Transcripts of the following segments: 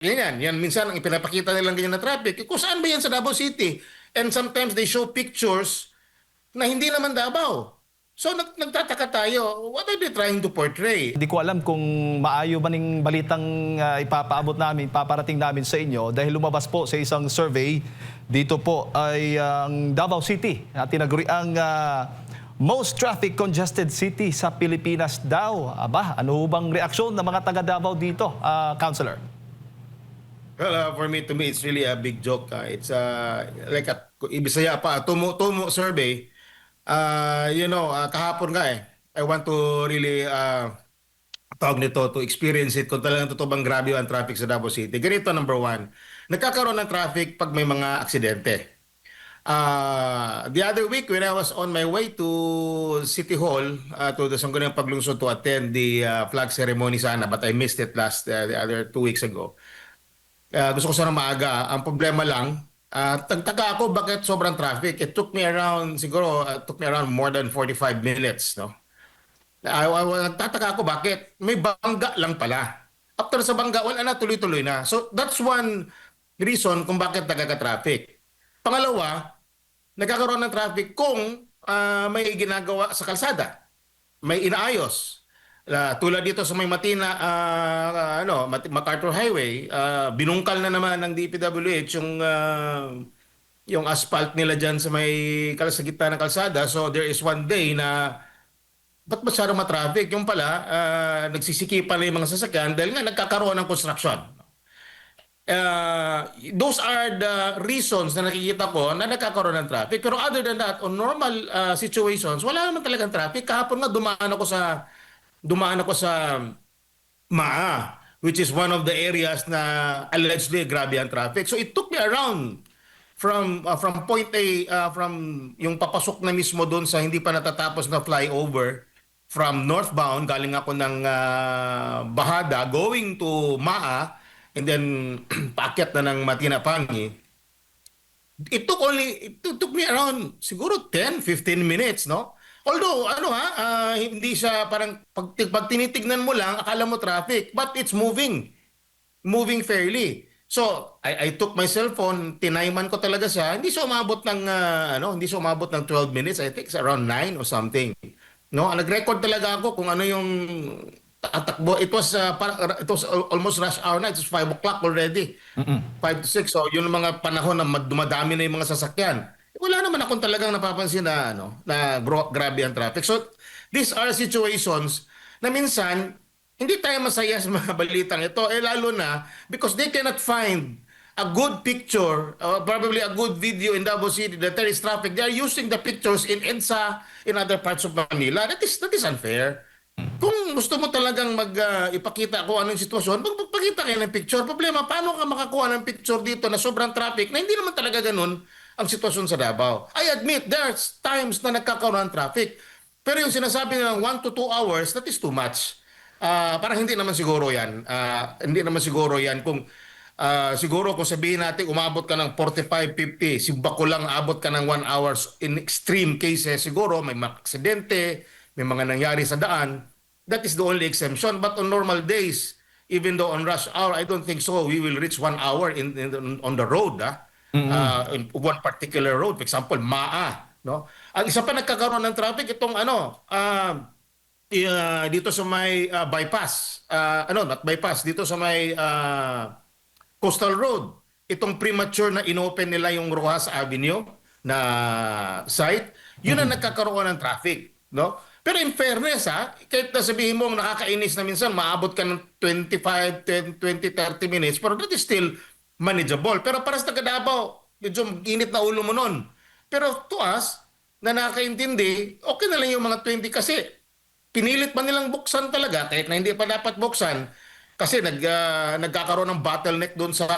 Yan. Minsan ang ipinapakita nilang ganyan na traffic. Kung saan ba yan sa Davao City? And sometimes they show pictures na hindi naman Davao. So nagtataka tayo, what are they trying to portray? Hindi ko alam kung maayo ba ning balitang ipapaabot namin, paparating namin sa inyo dahil lumabas po sa isang survey dito po ay ang Davao City na tinaguri ang most traffic congested city sa Pilipinas daw. Aba, ano bang reaksyon ng mga taga Davao dito, Councilor? Well, for me, it's really a big joke. It's like a Ibisaya pa, tumo survey. Kahapon nga I want to really tawag nito to experience it kung talagang totoo bang grabe ang traffic sa Davao City. Ganito, number one, nagkakaroon ng traffic pag may mga aksidente. The other week when I was on my way to City Hall to the Sangguniang Paglungsod to attend the flag ceremony sana, but I missed it the other 2 weeks ago. Gusto ko sana maaga. Ang problema lang, tagtaka ako bakit sobrang traffic. It took me around, siguro, more than 45 minutes, no? Nagtataka ako bakit. May bangga lang pala. After sa bangga, wala na, tuloy-tuloy na. So, that's one reason kung bakit nagkaka-traffic. Pangalawa, nagkakaroon ng traffic kung may ginagawa sa kalsada. May inaayos. Tulad dito sa may Matina, MacArthur Highway, binungkal na naman ng DPWH yung asphalt nila dyan sa gitna ng kalsada. So there is one day na ba't masyadong matraffic? Yung pala, nagsisikipan na yung mga sasakyan dahil nga nagkakaroon ng construction. Those are the reasons na nakikita ko na nagkakaroon ng traffic. Pero other than that, on normal situations, wala naman talagang traffic. Kahapon nga dumaan ako sa MAA, which is one of the areas na allegedly grabe ang traffic. So it took me around from point A, from yung papasok na mismo doon sa hindi pa natatapos na flyover, from northbound, galing ako ng Bahada, going to MAA, and then paakyat na ng Matina-Pangi. It took me around siguro 10-15 minutes, no? Although, hindi siya parang pag tinitignan mo lang, akala mo traffic, but it's moving fairly. So, I took my cellphone, tinayman ko talaga siya. Hindi siya umabot ng 12 minutes. I think it's around 9 or something. No, nag-record talaga ako kung ano yung tatakbo. It was almost rush hour na. It was 5 o'clock already. 5 to 6. So, yun ang mga panahon na dumadami na yung mga sasakyan. Wala naman akong talagang napapansin na grabe ang traffic. So, these are situations na minsan hindi tayo masaya sa mga balitang ito. Lalo na because they cannot find a good picture, probably a good video in Davao City that there is traffic. They are using the pictures in EDSA, in other parts of Manila. That is unfair. Kung gusto mo talagang ipakita kung anong sitwasyon, magpakita kayo ng picture. Problema, paano ka makakuha ng picture dito na sobrang traffic na hindi naman talaga ganun ang sitwasyon sa Davao? I admit, there's times na nagkakaroon ng traffic. Pero yung sinasabi nilang 1 to 2 hours, that is too much. Parang hindi naman siguro yan. Hindi naman siguro yan kung siguro kung sabihin natin umabot ka ng 45-50, si Bako lang abot ka ng 1 hours in extreme cases, siguro may mga aksidente, may mga nangyari sa daan. That is the only exemption. But on normal days, even though on rush hour, I don't think so we will reach 1 hour on the road. In one particular road, for example, MAA. No? Ang isa pa nagkakaroon ng traffic, itong dito sa may bypass. Not bypass, dito sa may Coastal Road. Itong premature na inopen nila yung Rojas Avenue na site, yun ang nagkakaroon ng traffic. No? Pero in fairness, kahit na sabihin mo nakakainis na minsan, maabot ka ng 25, 10, 20, 30 minutes, pero that is still manageable. Pero para sa taga-Davao, medyo init na ulo mo nun. Pero to us, na nakakaintindi, okay na lang yung mga 20 kasi pinilit pa nilang buksan talaga kahit na hindi pa dapat buksan kasi nagkakaroon ng bottleneck doon sa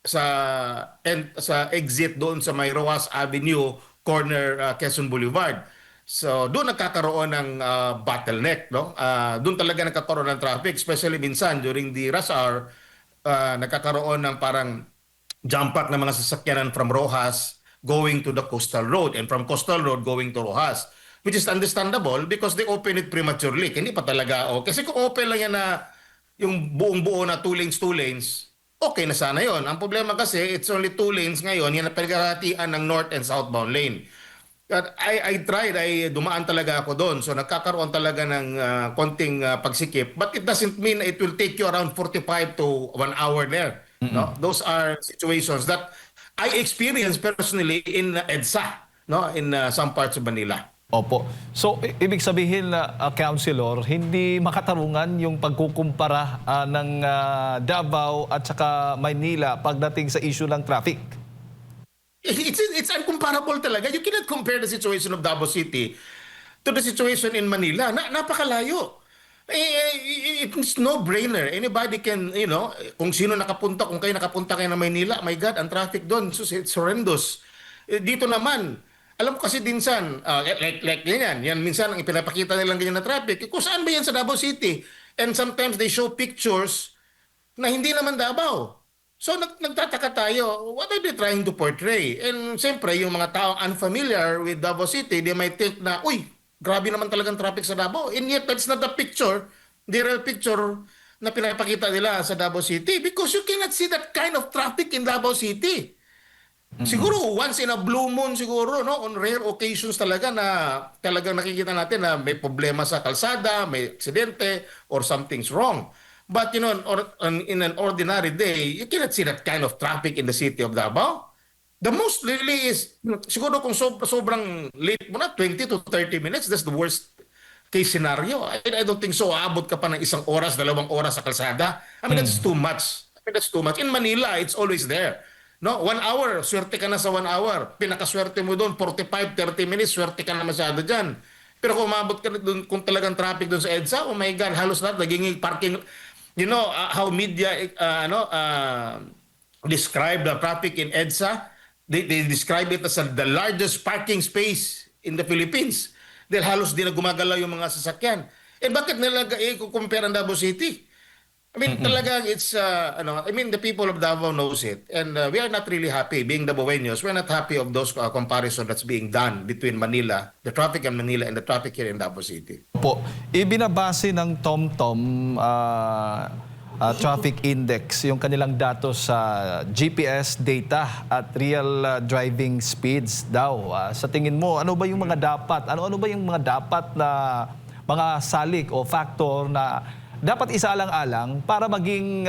sa exit doon sa may Rojas Avenue corner Quezon Boulevard. So doon nagkakaroon ng bottleneck, no? Doon talaga nagkakaroon ng traffic, especially minsan during the rush hour, nagkakaroon ng parang jump pack ng mga sasakyanan from Rojas going to the Coastal Road and from Coastal Road going to Rojas, which is understandable because they open it prematurely. Hindi pa talaga kasi kung open lang yan na yung buong-buo na two lanes, okay na sana yon. Ang problema kasi, it's only two lanes ngayon, yan ang pagkakatian ng north and southbound lane. At I tried, dumaan talaga ako doon. So nagkakaroon talaga ng konting pagsikip. But it doesn't mean it will take you around 45 to 1 hour there. No? Those are situations that I experienced personally in EDSA, no? In some parts of Manila. Opo. So, ibig sabihin na, Councilor, hindi makatarungan yung pagkukumpara ng Davao at saka Maynila pagdating sa issue ng traffic. It's uncomparable talaga. You cannot compare the situation of Davao City to the situation in Manila. Napakalayo. It's no-brainer. Anybody can, kung sino nakapunta, kung kayo nakapunta kayo na Maynila, my God, ang traffic doon, it's horrendous. Dito naman, alam ko kasi dinsan, like yan minsan ang ipinapakita nilang ganyan na traffic. Kung saan ba yan sa Davao City? And sometimes they show pictures na hindi naman Davao. So nagtataka tayo, what are they trying to portray? And siyempre, yung mga taong unfamiliar with Davao City, they might think na, uy, grabe naman talagang traffic sa Davao. And yet, that's not the picture, the real picture na pinapakita nila sa Davao City because you cannot see that kind of traffic in Davao City. Siguro, once in a blue moon siguro, no? On rare occasions talaga na talagang nakikita natin na may problema sa kalsada, may aksidente, or something's wrong. But in an ordinary day, you cannot see that kind of traffic in the city of Davao. The most really is, siguro kung sobrang late mo na, 20 to 30 minutes, that's the worst case scenario. I don't think so. Aabot ka pa ng 1 oras, 2 oras sa kalsada. I mean, that's too much. That's too much. In Manila, it's always there. No, 1 hour, swerte ka na sa 1 hour. Pinakaswerte mo doon, 45, 30 minutes, swerte ka na masyado dyan. Pero kung umabot ka na doon, kung talagang traffic doon sa EDSA, oh my God, halos lahat, naging parking. You know how media describe the traffic in EDSA? They describe it as the largest parking space in the Philippines. Dahil halos di na gumagalaw yung mga sasakyan. Bakit nila i-compare ang Davao City? I mean, talaga it's, the people of Davao knows it. And we are not really happy, being Davaoenos, we're not happy of those comparison that's being done between Manila, the traffic in Manila and the traffic here in Davao City. Po, ibinabase ng TomTom traffic index yung kanilang datos sa GPS data at real driving speeds daw. Sa tingin mo, ano ba yung mga dapat? Ano ba yung mga dapat na mga salik o factor na dapat isaalang-alang para maging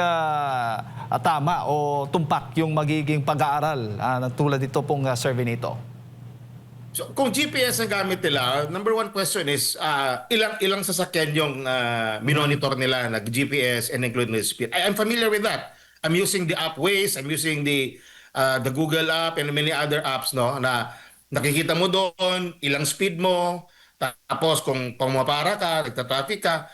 tama o tumpak yung magiging pag-aaral tulad dito pong survey nito? So, kung GPS ang gamit nila, number one question is, ilang sasakyan yung minonitor nila, nag-GPS and including the speed. I'm familiar with that. I'm using the app Waze, I'm using the Google app and many other apps, no, na nakikita mo doon, ilang speed mo, tapos kung pumapara ka, nagta-traffic ka.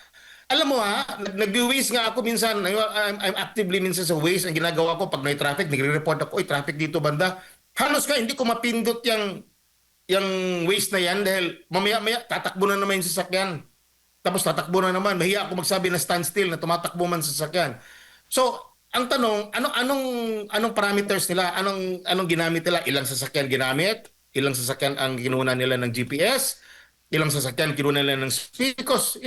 Alam mo nag-Waze nga ako minsan, I'm actively minsan sa Waze, ang ginagawa ko pag may traffic, nagre-report ako, traffic dito banda. Halos nga hindi ko mapindot yung Waze na yan dahil mamaya-maya tatakbo na naman yung sasakyan. Tapos tatakbo na naman, mahiya ako magsabi na standstill na tumatakbo man sa sasakyan. So, ang tanong, anong parameters nila? Anong ginamit nila? Ilang sasakyan ginamit? Ilang sasakyan ang kinuha nila ng GPS? Ilang sasakyan kinuha nila ng speed? Because,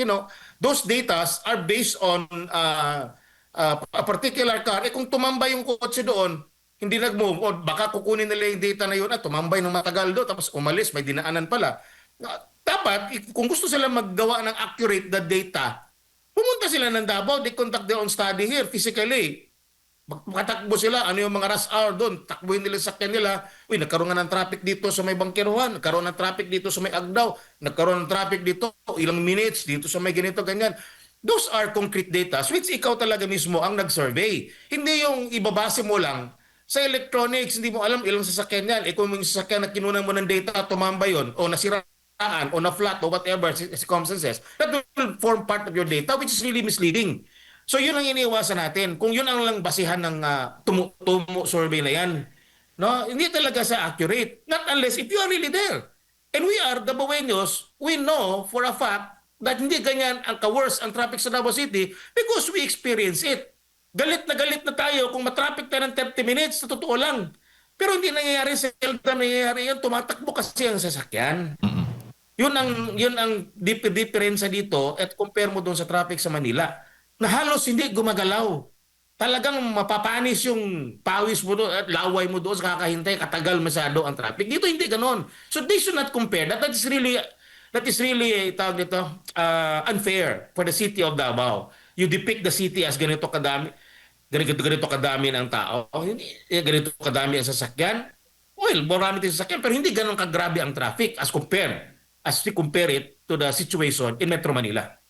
those data are based on a particular car. Kung tumambay yung kotse doon, hindi nag-move, o baka kukunin nila yung data na yun at tumambay ng matagal doon, tapos umalis, may dinaanan pala. Dapat, kung gusto sila maggawa ng accurate the data, pumunta sila ng Davao, they conduct their own study here physically. Makatakbo sila, ano yung mga rush hour doon, takbuhin nila sa kanila. Uy, nagkaroon nga ng traffic dito sa may Bangkiruan, nagkaroon ng traffic dito sa may Agdao, nagkaroon ng traffic dito, ilang minutes, dito sa may ganito, ganyan. Those are concrete data, which ikaw talaga mismo ang nag-survey. Hindi yung ibabase mo lang sa electronics, hindi mo alam ilang sasakyan yan. Kung yung sasakyan na kinunan mo ng data, tumambay yun, o nasiraan, o na-flat, o whatever circumstances, that will form part of your data, which is really misleading. So yun ang iniiwasan natin. Kung yun ang lang basihan ng tumo survey na yan, no? Hindi talaga sa accurate. Not unless if you are really there. And we are, the Davaoenos, we know for a fact that hindi ganyan ang ka-worse ang traffic sa Davao City because we experience it. Galit na tayo kung matraffic tayo ng 30 minutes, sa totoo lang. Pero hindi nangyayari sa seldom nangyayari yan, tumatakbo kasi ang sasakyan. Yun ang diferensya dito at compare mo doon sa traffic sa Manila. na halos hindi gumagalaw. Talagang mapapanis yung pawis mo doon at laway mo doon sa kakahintay, katagal masyado ang traffic. Dito hindi ganoon. So they should not compare. That is really tawag dito, unfair for the city of Davao. You depict the city as ganito kadami ng tao. Hindi ganito kadami ang sasakyan. Well, marami din sasakyan pero hindi ganoon kagrabe ang traffic as we compare it to the situation in Metro Manila.